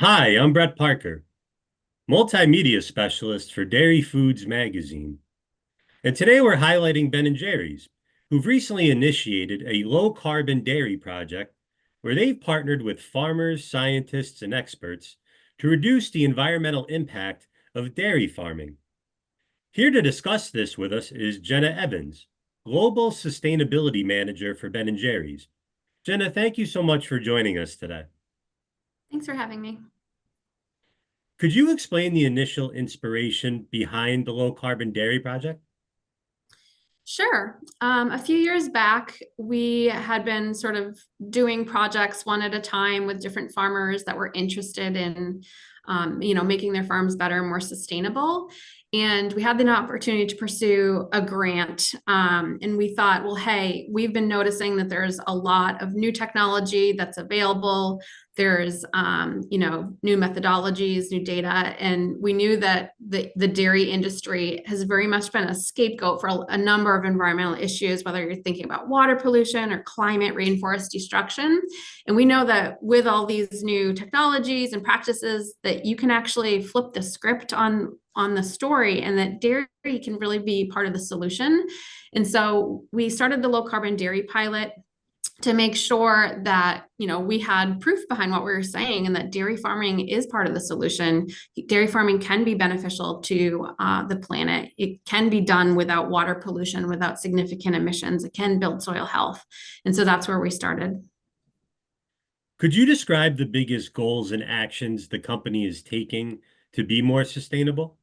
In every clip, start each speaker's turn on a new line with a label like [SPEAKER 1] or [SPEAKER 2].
[SPEAKER 1] Hi, I'm Brett Parker, multimedia specialist for Dairy Foods magazine. And today we're highlighting Ben& Jerry's, who've recently initiated a low-carbon dairy project where they've partnered with farmers, scientists, and experts to reduce the environmental impact of dairy farming. Here to discuss this with us is Jenna Evans, Global Sustainability Manager for Ben& Jerry's. Jenna, thank you so much for joining us today.
[SPEAKER 2] Thanks for having me.
[SPEAKER 1] Could you explain the initial inspiration behind the low carbon dairy project?
[SPEAKER 2] Sure. A few years back, we had been sort of doing projects one at a time with different farmers that were interested in, making their farms better, more sustainable. And we had the opportunity to pursue a grant. And we thought, well, hey, we've been noticing that there's a lot of new technology that's available. There's, new methodologies, new data. And we knew that the dairy industry has very much been a scapegoat for a number of environmental issues, whether you're thinking about water pollution or climate, rainforest destruction. And we know that with all these new technologies and practices that you can actually flip the script on the story, and that dairy can really be part of the solution. And so we started the low carbon dairy pilot to make sure that we had proof behind what we were saying, and that dairy farming is part of the solution. Dairy farming can be beneficial to the planet. It can be done without water pollution, without significant emissions. It can build soil health. And so that's where we started.
[SPEAKER 1] Could you describe the biggest goals and actions the company is taking to be more sustainable?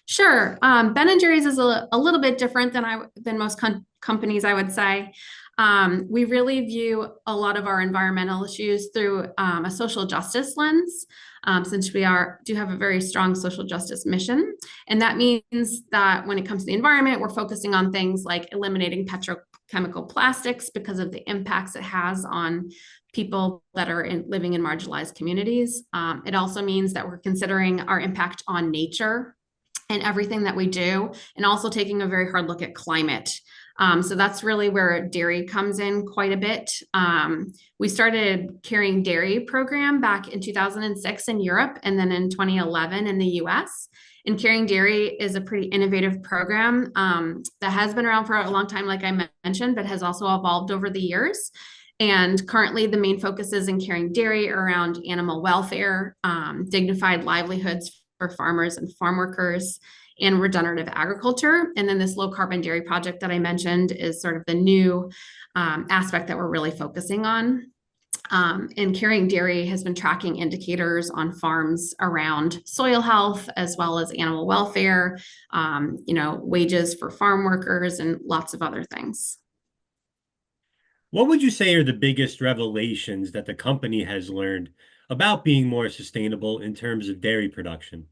[SPEAKER 2] Sure. Ben& Jerry's is a little bit different than most companies, I would say. We really view a lot of our environmental issues through a social justice lens, since we do have a very strong social justice mission. And that means that when it comes to the environment, we're focusing on things like eliminating petrochemical plastics because of the impacts it has on people that are living in marginalized communities. It also means that we're considering our impact on nature and everything that we do, and also taking a very hard look at climate. So that's really where dairy comes in quite a bit. We started carrying dairy program back in 2006 in Europe, and then in 2011 in the US. And carrying dairy is a pretty innovative program that has been around for a long time, like I mentioned, but has also evolved over the years. And currently, the main focus is in carrying dairy around animal welfare, dignified livelihoods for farmers and farm workers, and regenerative agriculture. And then this low carbon dairy project that I mentioned is sort of the new aspect that we're really focusing on. And carrying dairy has been tracking indicators on farms around soil health, as well as animal welfare, wages for farm workers, and lots of other things.
[SPEAKER 1] What would you say are the biggest revelations that the company has learned about being more sustainable in terms of dairy production?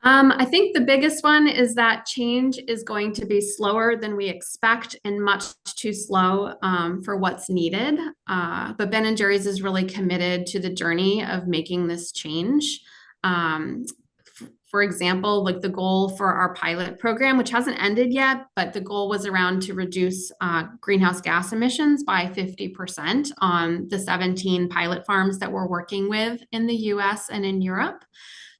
[SPEAKER 2] I think the biggest one is that change is going to be slower than we expect, and much too slow for what's needed. But Ben& Jerry's is really committed to the journey of making this change. For example, like the goal for our pilot program, which hasn't ended yet, but the goal was around to reduce greenhouse gas emissions by 50% on the 17 pilot farms that we're working with in the US and in Europe.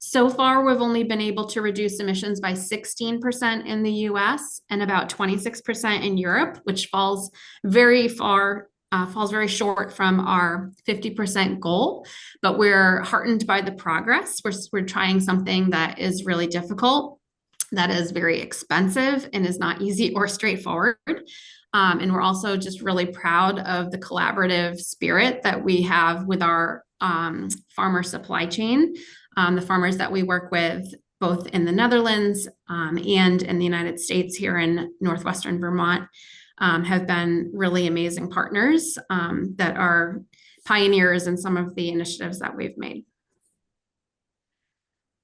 [SPEAKER 2] So far, we've only been able to reduce emissions by 16% in the US and about 26% in Europe, which falls very short from our 50% goal. But we're heartened by the progress. We're trying something that is really difficult, that is very expensive, and is not easy or straightforward. And we're also just really proud of the collaborative spirit that we have with our farmer supply chain. The farmers that we work with, both in the Netherlands and in the United States here in northwestern Vermont, have been really amazing partners that are pioneers in some of the initiatives that we've made.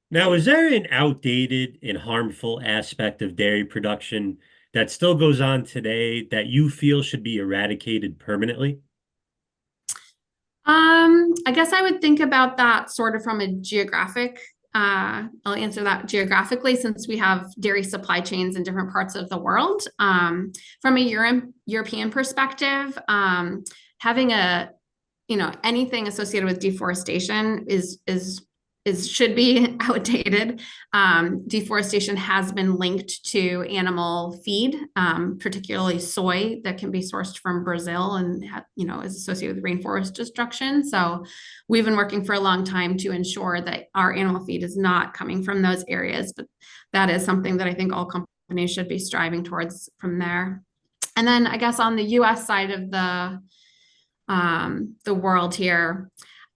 [SPEAKER 1] Now, is there an outdated and harmful aspect of dairy production that still goes on today that you feel should be eradicated permanently?
[SPEAKER 2] I guess I would think about that sort of from a geographic. I'll answer that geographically, since we have dairy supply chains in different parts of the world. From a European perspective, having a anything associated with deforestation is should be outdated. Deforestation has been linked to animal feed, particularly soy that can be sourced from Brazil and is associated with rainforest destruction. So we've been working for a long time to ensure that our animal feed is not coming from those areas, but that is something that I think all companies should be striving towards from there. And then I guess on the US side of the world here,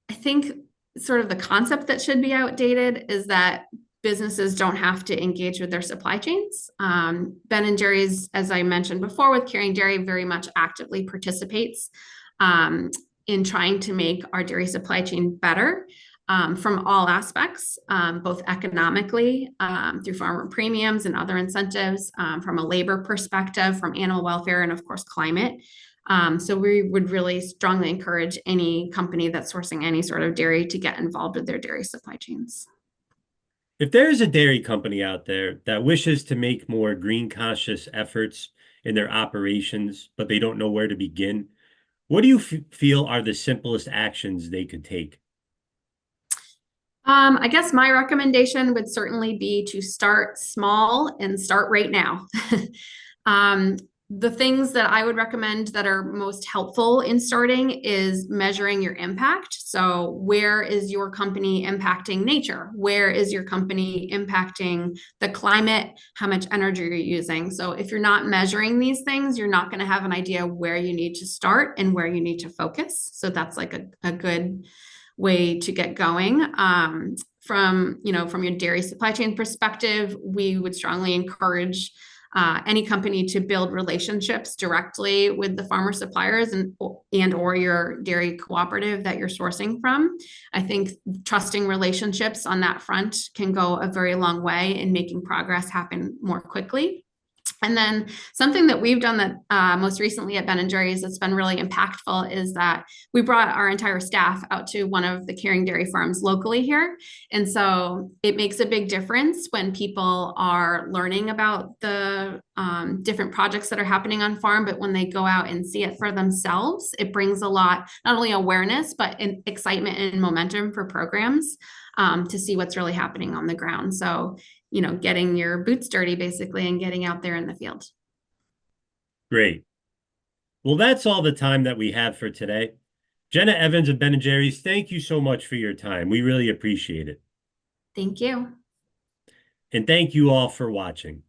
[SPEAKER 2] I think sort of the concept that should be outdated is that businesses don't have to engage with their supply chains. Ben and Jerry's, as I mentioned before, with Caring Dairy, very much actively participates in trying to make our dairy supply chain better. From all aspects, both economically, through farmer premiums and other incentives, from a labor perspective, from animal welfare, and of course, climate. So we would really strongly encourage any company that's sourcing any sort of dairy to get involved with their dairy supply chains.
[SPEAKER 1] If there is a dairy company out there that wishes to make more green conscious efforts in their operations, but they don't know where to begin, what do you feel are the simplest actions they could take?
[SPEAKER 2] I guess my recommendation would certainly be to start small and start right now. um, the things that I would recommend that are most helpful in starting is measuring your impact. So, where is your company impacting nature? Where is your company impacting the climate? How much energy you're using? So, if you're not measuring these things, you're not going to have an idea where you need to start and where you need to focus. So, that's like a good way to get going. From your dairy supply chain perspective, we would strongly encourage any company to build relationships directly with the farmer suppliers and or your dairy cooperative that you're sourcing from. I think trusting relationships on that front can go a very long way in making progress happen more quickly. And then something that we've done that most recently at Ben and Jerry's that's been really impactful is that we brought our entire staff out to one of the Caring Dairy farms locally here. And so it makes a big difference when people are learning about the different projects that are happening on farm, but when they go out and see it for themselves, it brings a lot, not only awareness, but excitement and momentum for programs to see what's really happening on the ground. So getting your boots dirty basically and getting out there in the field.
[SPEAKER 1] Great. Well, that's all the time that we have for today. Jenna Evans of Ben & Jerry's, thank you so much for your time. We really appreciate it.
[SPEAKER 2] Thank you.
[SPEAKER 1] And thank you all for watching.